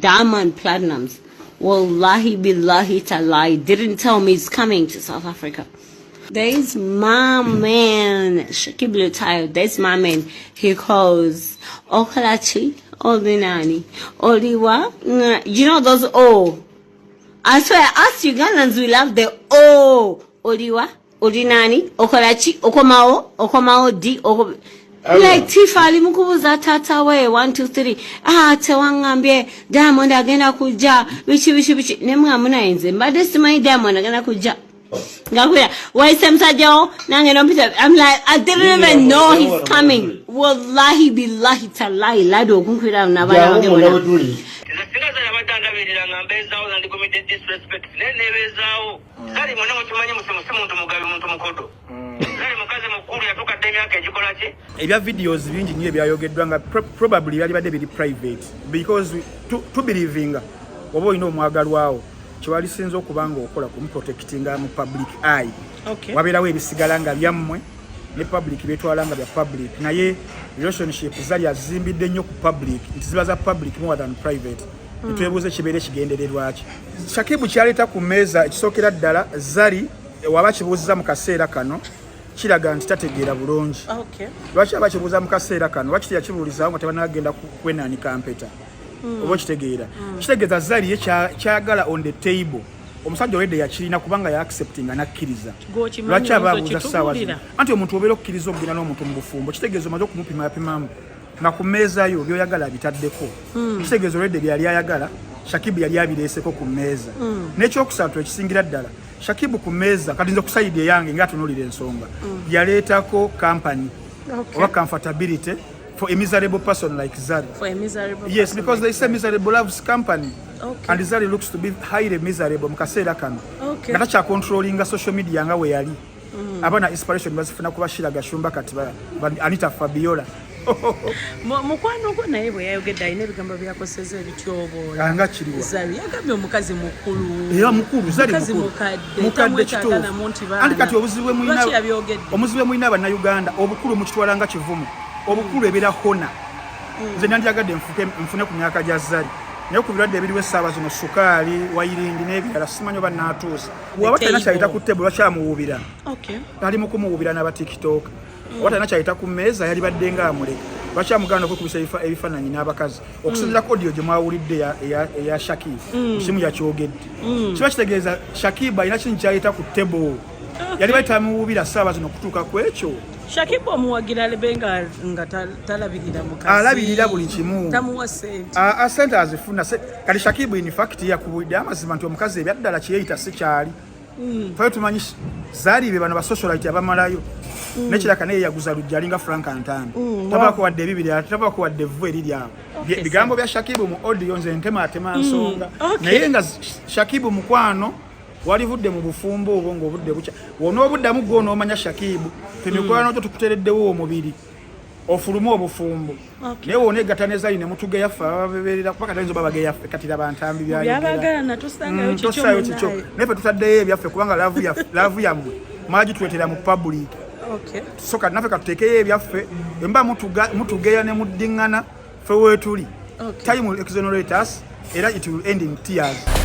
Diamond Platnumz, wallahi billahi talai, didn't tell me he's coming to South Africa. There's my man, Shakib Lutayo, there's my man. He calls Okalachi, Olinani, Oliwa. You know those O. I swear, us Ugandans, we love the O. Oliwa, Olinani, Okalachi, Okomao, Okomao, D, Okomao. Like Tifali mukubuza tata we 1 2 3 tewangambye Diamond agenda kuja bichi nemwe amuna enze mbade simanyi Diamond agenda kuja ngakuya waise msajao nange nompita. I'm like, I didn't even know he's coming. Wallahi billahi talai lado okunkwira nabana bange bona Singaza yabatanga birira ngambeza oza ndi committed disrespect nenebezawo kali mwana mutumanyi musemu muntu mugabe muntu mukodo kali mukaze mukuru yatuka demi yake ekikola ki ebya videos bingi nyo ebyayogeddwa nga probably byali badde biri private because to believinga oba olina omwagalwawo kiwali sinza okubanga okola kumuprotectinga mu public eye. Okay. Wabeerawo ebisigala nga byammwe ne public betwala nga bya public naye relationship zali azimbidde nnyo ku public nti ziba za public more than private. Twebuuze kibeere kigendererwa ki. Shakibu kyaleeta ku mmeeza ekisookera ddala zali waba kibuuziza mu kaseera kano kiraga nti tategeera bulungi. Okay. Lwaki aba kibuuza mu kaseera kano lwaki yakibuulizawo nga tebanagenda kwenanika mpeta oba kitegeera kitegeeza zali ye kyagala on the table omusajja olwedde yakirina kubanga ya accepting anakkiriza lwaki ababuuza ssaawa zino anti omuntu obeera okukkiriza okugenda n'omuntu mu bufumbo kitegeeza omaze okumupima yapimamu nga ku mmeeza yo byoyagala abitaddeko kitegeeza olwedde byali ayagala Shakibu yali abireeseko ku mmeeza n'ekyokusatu ekisingira ddala Shakibu ku mmeeza kati nze kusayidi eyange nga atunuulira ensonga yaleetako company oba comfortability for a miserable person like Zari. For a miserable yes, because like they say miserable loves company. Okay. And Zari looks to be highly miserable mukasera kano. Okay. Ngata cha controlling social media nga we yali. Abana inspiration bazifuna kubashira gashumba kati Anita Fabiola. Mukwano gwo naye bwe yayogedde ayina ebigambo byakoseza ebityobola. Anga kiriwa. Zari yagambye omukazi mukulu. Era mukulu Zari mukazi mukulu. Mukadde kituufu. Andi kati obuzibu mwina. Lwaki yabyogedde? Omuzibu mwina abana Uganda obukulu mukitwala nga kivumu. Obukulu ebera hona nze nandyagadde nfune ku myaka gya Zari naye ku birwadde ebiriwo essaawa zino sukaali wayirindi n'ebirala simanyi oba naatuusa waba talina kyayita ku ttebo lwakyamuwuubira ali mu kumuwuubira n'aba tiktok oba talina kyayita ku mmeeza yali badde nga amuleka lwakyamuganda okwekubisa ebifaananyi n'abakazi okusinziira ku audio gye mwawulidde eya Shakibu musimu yakyogedde kiba kitegeeza Shakibu alina kini kyayita ku ttebo yali bayitamuwuubira ssaawa zino okutuuka ku ekyo Shakibu omuwagira lebenga nga talabirira mukazi. Alabirira buli kimu. Tamuwa sente. Sente azifuna kali Shakibu in fact yakubudde amazima nti omukazi ebyaddala kiyeyita si kyali. Fayo tumanyi Zari be bano ba socialite abamalayo. Nekiraka naye yaguza lujjalinga Frank Antani. Tabako wadde bibiri tabako wadde vvu eriri awo. Bigambo bya Shakibu mu audio nze ntema atema nsonga. Naye nga Shakibu mukwano walivudde mu bufumbo obwo ng'obudde bucha wonoobuddamu gwo n'omanya Shakibu temikwano kyo tukutereddewo omubiri ofulumu obufumbo naye wooneegataneza ne mutuge yaffe ababeerera paka tayinza oba bage yaffe katira bantambi byabagala natusangayo kikyo naye fe tutaddeyo ebyaffe kubanga laavu yammwe mwagitwetera mu public so kati naffe katuteekeyo ebyaffe emba mutugeya ne muddiŋŋana fe weetuli time will exonerate us era it will end in tears.